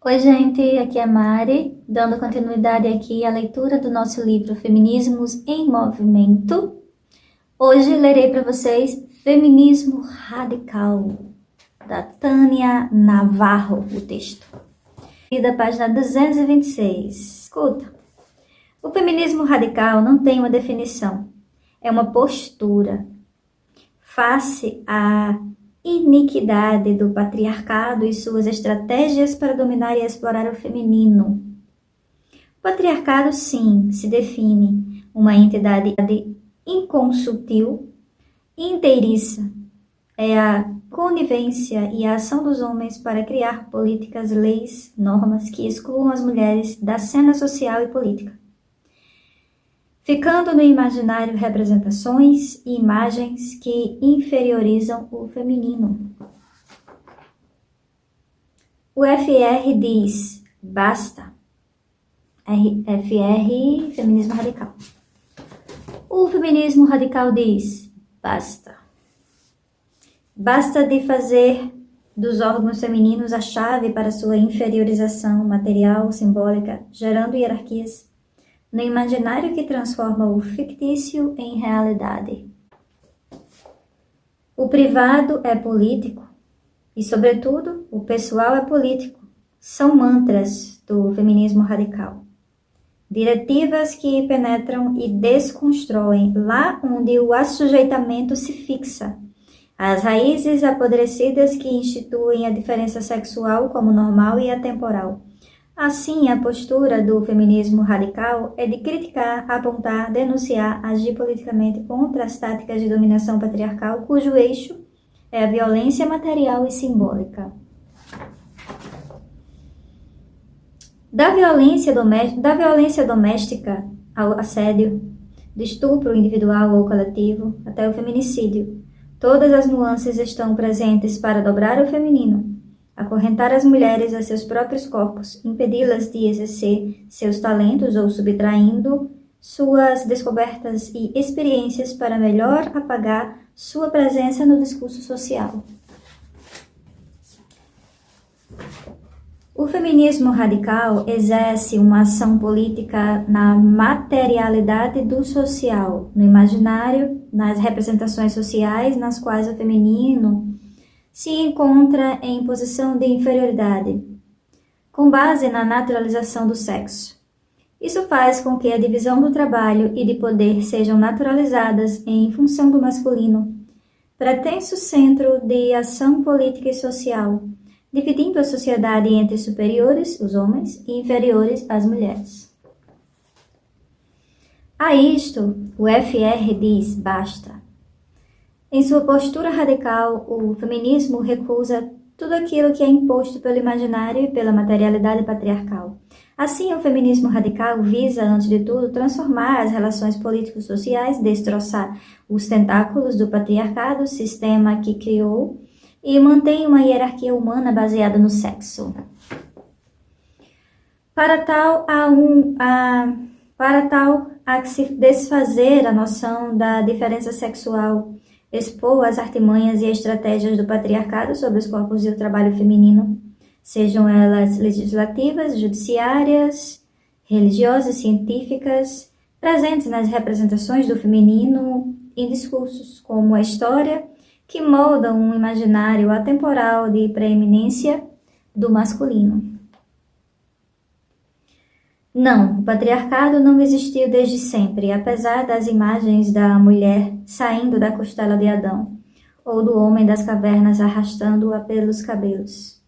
Oi, gente, aqui é a Mari, dando continuidade aqui à leitura do nosso livro Feminismos em Movimento. Hoje lerei para vocês Feminismo Radical, da Tânia Navarro, o texto. E da página 226. Escuta. O feminismo radical não tem uma definição, é uma postura. Face à iniquidade do patriarcado e suas estratégias para dominar e explorar o feminino. O patriarcado, sim, se define uma entidade inconsultil, inteiriça. É a conivência e a ação dos homens para criar políticas, leis, normas que excluam as mulheres da cena social e política, ficando no imaginário representações e imagens que inferiorizam o feminino. O FR diz, basta. FR, feminismo radical. O feminismo radical diz, basta. Basta de fazer dos órgãos femininos a chave para sua inferiorização material, simbólica, gerando hierarquias no imaginário que transforma o fictício em realidade. O privado é político e, sobretudo, o pessoal é político. São mantras do feminismo radical. Diretivas que penetram e desconstroem lá onde o assujeitamento se fixa. As raízes apodrecidas que instituem a diferença sexual como normal e atemporal. Assim, a postura do feminismo radical é de criticar, apontar, denunciar, agir politicamente contra as táticas de dominação patriarcal, cujo eixo é a violência material e simbólica. Da violência doméstica ao assédio, do estupro individual ou coletivo, até o feminicídio, todas as nuances estão presentes para dobrar o feminino, acorrentar as mulheres a seus próprios corpos, impedi-las de exercer seus talentos ou subtraindo suas descobertas e experiências para melhor apagar sua presença no discurso social. O feminismo radical exerce uma ação política na materialidade do social, no imaginário, nas representações sociais nas quais o feminino se encontra em posição de inferioridade, com base na naturalização do sexo. Isso faz com que a divisão do trabalho e de poder sejam naturalizadas em função do masculino, pretenso centro de ação política e social, dividindo a sociedade entre superiores, os homens, e inferiores, as mulheres. A isto, o FR diz basta. Em sua postura radical, o feminismo recusa tudo aquilo que é imposto pelo imaginário e pela materialidade patriarcal. Assim, o feminismo radical visa, antes de tudo, transformar as relações políticos-sociais, destroçar os tentáculos do patriarcado, sistema que criou, e mantém uma hierarquia humana baseada no sexo. Para tal, há que se desfazer a noção da diferença sexual, expor as artimanhas e estratégias do patriarcado sobre os corpos e o trabalho feminino, sejam elas legislativas, judiciárias, religiosas, científicas, presentes nas representações do feminino em discursos como a história, que moldam um imaginário atemporal de preeminência do masculino. Não, o patriarcado não existiu desde sempre, apesar das imagens da mulher saindo da costela de Adão, ou do homem das cavernas arrastando-a pelos cabelos.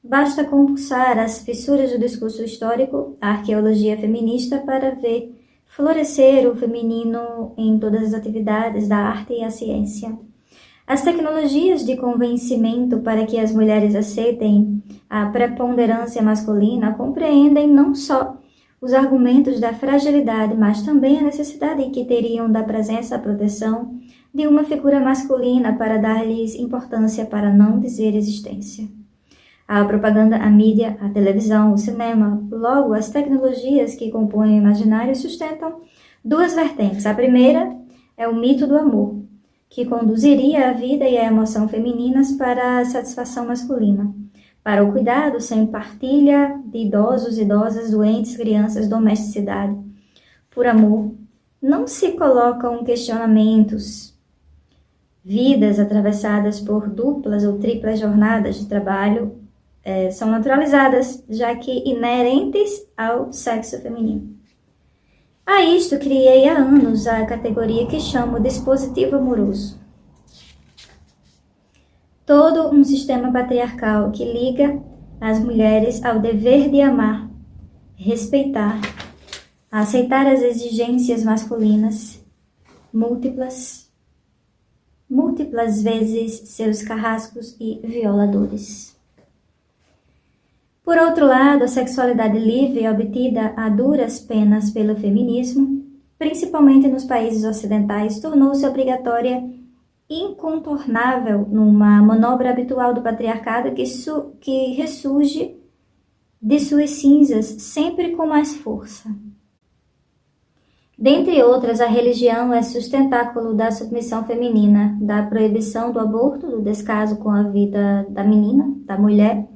Basta compulsar as fissuras do discurso histórico, a arqueologia feminista, para ver florescer o feminino em todas as atividades da arte e a ciência. As tecnologias de convencimento para que as mulheres aceitem a preponderância masculina compreendem não só os argumentos da fragilidade, mas também a necessidade que teriam da presença, proteção de uma figura masculina para dar-lhes importância, para não dizer existência. A propaganda, a mídia, a televisão, o cinema, logo as tecnologias que compõem o imaginário sustentam duas vertentes. A primeira é o mito do amor, que conduziria a vida e a emoção femininas para a satisfação masculina. para o cuidado sem partilha de idosos, idosas, doentes, crianças, domesticidade. Por amor, não se colocam questionamentos. Vidas atravessadas por duplas ou triplas jornadas de trabalho são naturalizadas, já que inerentes ao sexo feminino. A isto criei há anos a categoria que chamo dispositivo amoroso. Todo um sistema patriarcal que liga as mulheres ao dever de amar, respeitar, aceitar as exigências masculinas, múltiplas vezes seus carrascos e violadores. Por outro lado, a sexualidade livre obtida a duras penas pelo feminismo, principalmente nos países ocidentais, tornou-se obrigatória incontornável numa manobra habitual do patriarcado que ressurge de suas cinzas sempre com mais força. Dentre outras, a religião é sustentáculo da submissão feminina, da proibição do aborto, do descaso com a vida da menina, da mulher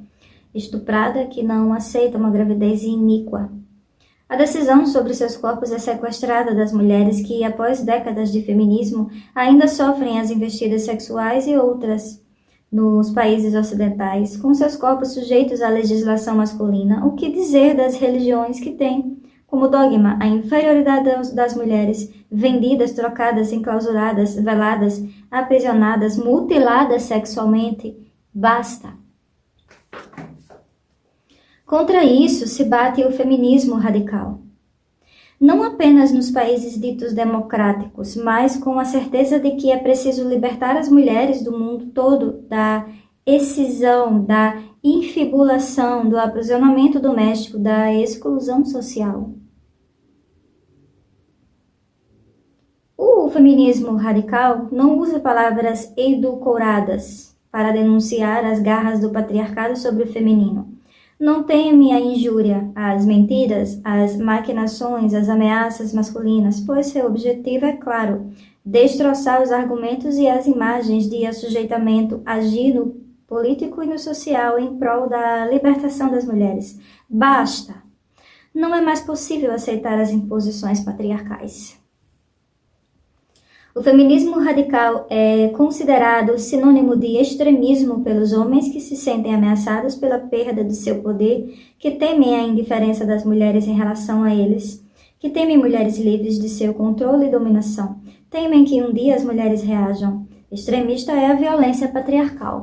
estuprada que não aceita uma gravidez iníqua. A decisão sobre seus corpos é sequestrada das mulheres que, após décadas de feminismo, ainda sofrem as investidas sexuais e outras nos países ocidentais, com seus corpos sujeitos à legislação masculina. O que dizer das religiões que têm como dogma a inferioridade das mulheres, vendidas, trocadas, enclausuradas, veladas, aprisionadas, mutiladas sexualmente? Basta! Contra isso se bate o feminismo radical. Não apenas nos países ditos democráticos, mas com a certeza de que é preciso libertar as mulheres do mundo todo da excisão, da infibulação, do aprisionamento doméstico, da exclusão social. O feminismo radical não usa palavras edulcoradas para denunciar as garras do patriarcado sobre o feminino. Não teme a injúria, as mentiras, as maquinações, as ameaças masculinas, pois seu objetivo é claro, destroçar os argumentos e as imagens de assujeitamento, agir no político e no social em prol da libertação das mulheres. Basta! Não é mais possível aceitar as imposições patriarcais. O feminismo radical é considerado sinônimo de extremismo pelos homens que se sentem ameaçados pela perda de seu poder, que temem a indiferença das mulheres em relação a eles, que temem mulheres livres de seu controle e dominação, temem que um dia as mulheres reajam. Extremista é a violência patriarcal.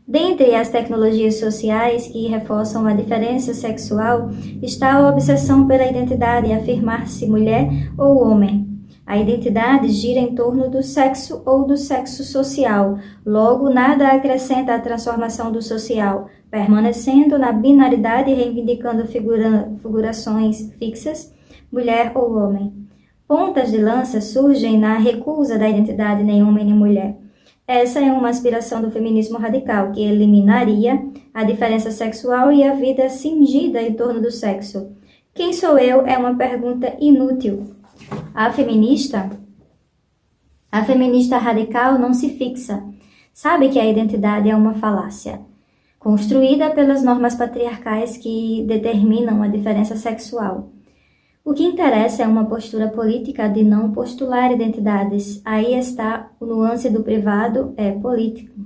Dentre as tecnologias sociais que reforçam a diferença sexual está a obsessão pela identidade, afirmar-se mulher ou homem. A identidade gira em torno do sexo ou do sexo social, logo nada acrescenta à transformação do social, permanecendo na binaridade e reivindicando figurações fixas, mulher ou homem. Pontas de lança surgem na recusa da identidade nem homem nem mulher. Essa é uma aspiração do feminismo radical, que eliminaria a diferença sexual e a vida cingida em torno do sexo. Quem sou eu é uma pergunta inútil. A feminista radical não se fixa. Sabe que a identidade é uma falácia, construída pelas normas patriarcais que determinam a diferença sexual. O que interessa é uma postura política de não postular identidades. Aí está o nuance do privado é político,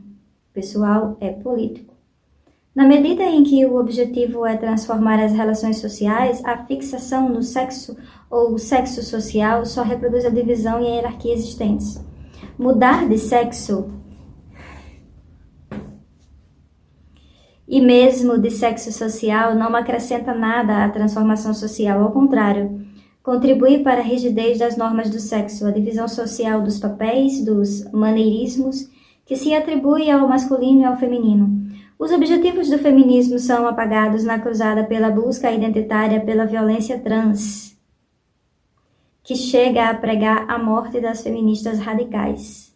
pessoal é político. Na medida em que o objetivo é transformar as relações sociais, a fixação no sexo ou o sexo social só reproduz a divisão e a hierarquia existentes. Mudar de sexo e mesmo de sexo social não acrescenta nada à transformação social, ao contrário, contribui para a rigidez das normas do sexo, a divisão social dos papéis, dos maneirismos que se atribui ao masculino e ao feminino. Os objetivos do feminismo são apagados na cruzada pela busca identitária pela violência trans, que chega a pregar a morte das feministas radicais.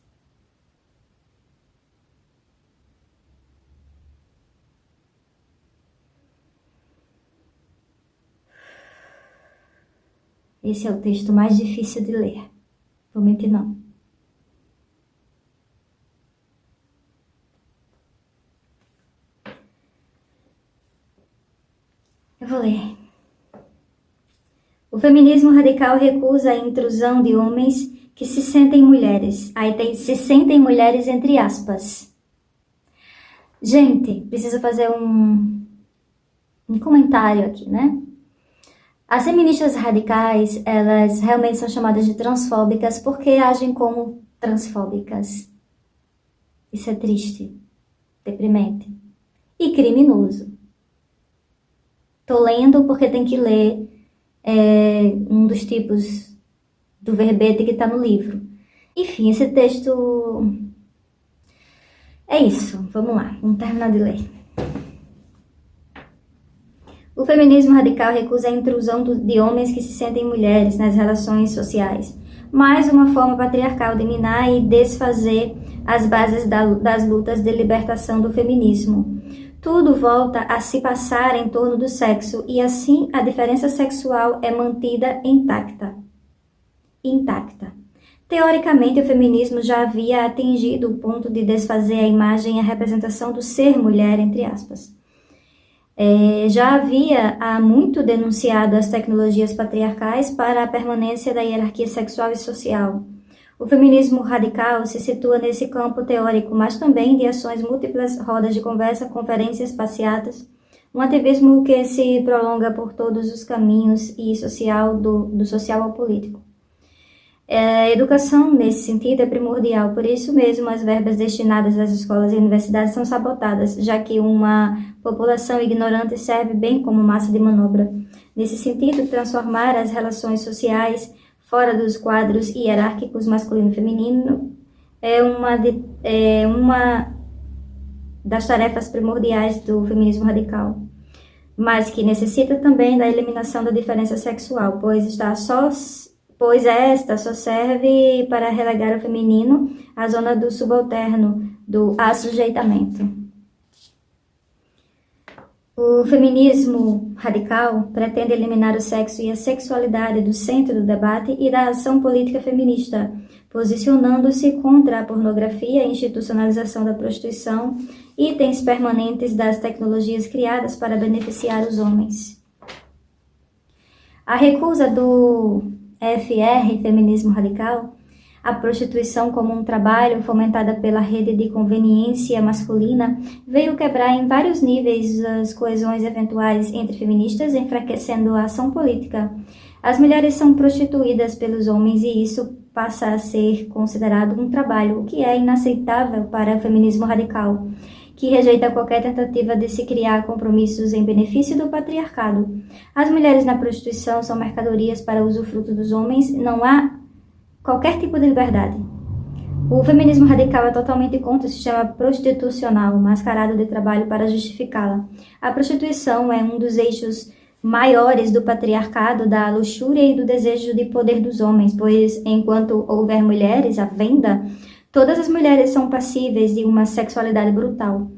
Esse é o texto mais difícil de ler. Vou mentir não. vou ler. O feminismo radical recusa a intrusão de homens que se sentem mulheres. Aí tem se sentem mulheres entre aspas. Gente, preciso fazer um comentário aqui, né? As feministas radicais, elas realmente são chamadas de transfóbicas porque agem como transfóbicas. Isso é triste, deprimente e criminoso. Tô lendo porque tem que ler um dos tipos do verbete que está no livro. Enfim, esse texto é isso. Vamos lá, vamos terminar de ler. O feminismo radical recusa a intrusão de homens que se sentem mulheres nas relações sociais. Mais uma forma patriarcal de minar e desfazer as bases das lutas de libertação do feminismo. Tudo volta a se passar em torno do sexo e assim a diferença sexual é mantida intacta. Teoricamente, o feminismo já havia atingido o ponto de desfazer a imagem e a representação do ser mulher, entre aspas. Já havia há muito denunciado as tecnologias patriarcais para a permanência da hierarquia sexual e social. O feminismo radical se situa nesse campo teórico, mas também de ações múltiplas, rodas de conversa, conferências, passeatas, um ativismo que se prolonga por todos os caminhos e social do social ao político. A educação, nesse sentido, é primordial, por isso mesmo as verbas destinadas às escolas e universidades são sabotadas, já que uma população ignorante serve bem como massa de manobra. Nesse sentido, transformar as relações sociais fora dos quadros hierárquicos masculino e feminino é uma das tarefas primordiais do feminismo radical, mas que necessita também da eliminação da diferença sexual, pois esta só serve para relegar o feminino à zona do subalterno, do assujeitamento. O feminismo radical pretende eliminar o sexo e a sexualidade do centro do debate e da ação política feminista, posicionando-se contra a pornografia, a institucionalização da prostituição, itens permanentes das tecnologias criadas para beneficiar os homens. A recusa do feminismo radical, a prostituição como um trabalho fomentada pela rede de conveniência masculina, veio quebrar em vários níveis as coesões eventuais entre feministas, enfraquecendo a ação política. As mulheres são prostituídas pelos homens e isso passa a ser considerado um trabalho, o que é inaceitável para o feminismo radical, que rejeita qualquer tentativa de se criar compromissos em benefício do patriarcado. As mulheres na prostituição são mercadorias para usufruto dos homens, não há qualquer tipo de liberdade. O feminismo radical é totalmente contra o sistema prostitucional, mascarado de trabalho para justificá-la. A prostituição é um dos eixos maiores do patriarcado, da luxúria e do desejo de poder dos homens, pois enquanto houver mulheres à venda, todas as mulheres são passíveis de uma sexualidade brutal.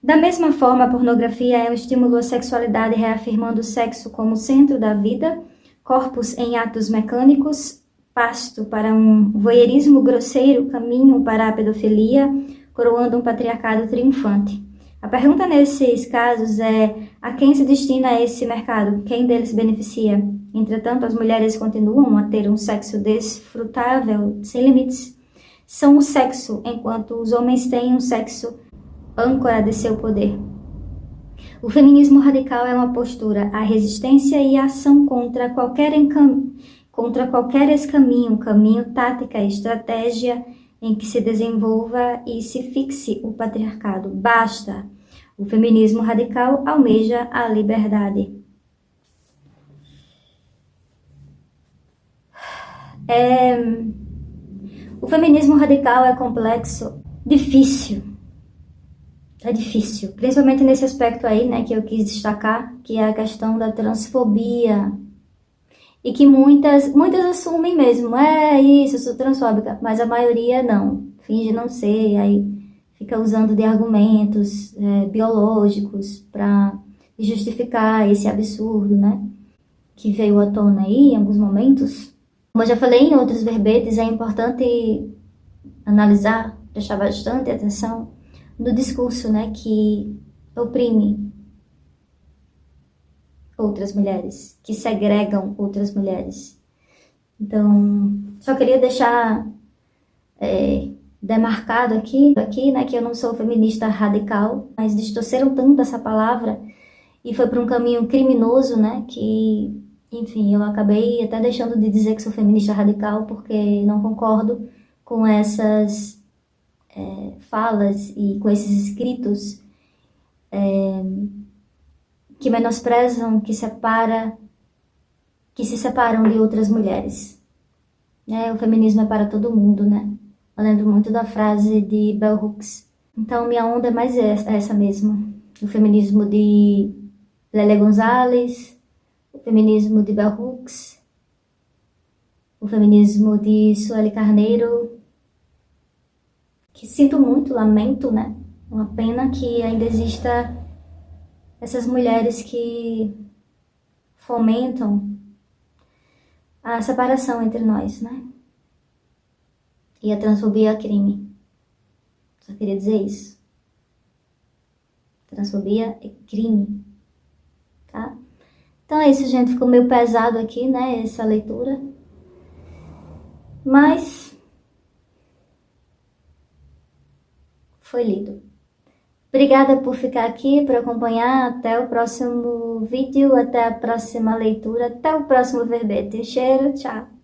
Da mesma forma, a pornografia é um estímulo à sexualidade, reafirmando o sexo como centro da vida, corpos em atos mecânicos, pasto para um voyeurismo grosseiro, caminho para a pedofilia, coroando um patriarcado triunfante. A pergunta nesses casos é: a quem se destina esse mercado? Quem deles se beneficia? Entretanto, as mulheres continuam a ter um sexo desfrutável, sem limites. São o sexo, enquanto os homens têm um sexo âncora de seu poder. O feminismo radical é uma postura à resistência e à ação contra qualquer escaminho, caminho, tática, estratégia em que se desenvolva e se fixe o patriarcado. Basta! O feminismo radical almeja a liberdade. O feminismo radical é complexo, difícil. É difícil, principalmente nesse aspecto aí, né, que eu quis destacar, que é a questão da transfobia. E que muitas assumem mesmo, isso, eu sou transfóbica, mas a maioria não, finge não ser, aí fica usando de argumentos biológicos para justificar esse absurdo, né, que veio à tona aí em alguns momentos. Como eu já falei em outros verbetes, é importante analisar, prestar bastante atenção no discurso, né, que oprime outras mulheres, que segregam outras mulheres. Então, só queria deixar demarcado aqui, né, que eu não sou feminista radical, mas distorceram tanto essa palavra e foi para um caminho criminoso, né, que, enfim, eu acabei até deixando de dizer que sou feminista radical, porque não concordo com essas falas e com esses escritos que menosprezam, que se separam de outras mulheres. O feminismo é para todo mundo, né? Eu lembro muito da frase de Bell Hooks. Então, minha onda é mais essa mesmo. O feminismo de Lélia Gonzalez, o feminismo de Bell Hooks, o feminismo de Sueli Carneiro, que sinto muito, lamento, né? Uma pena que ainda exista essas mulheres que fomentam a separação entre nós, né? E a transfobia é crime. Só queria dizer isso. Transfobia é crime, tá? Então é isso, gente. Ficou meio pesado aqui, né, essa leitura. Mas foi lido. Obrigada por ficar aqui, por acompanhar. Até o próximo vídeo, até a próxima leitura, até o próximo verbete. Cheiro, tchau!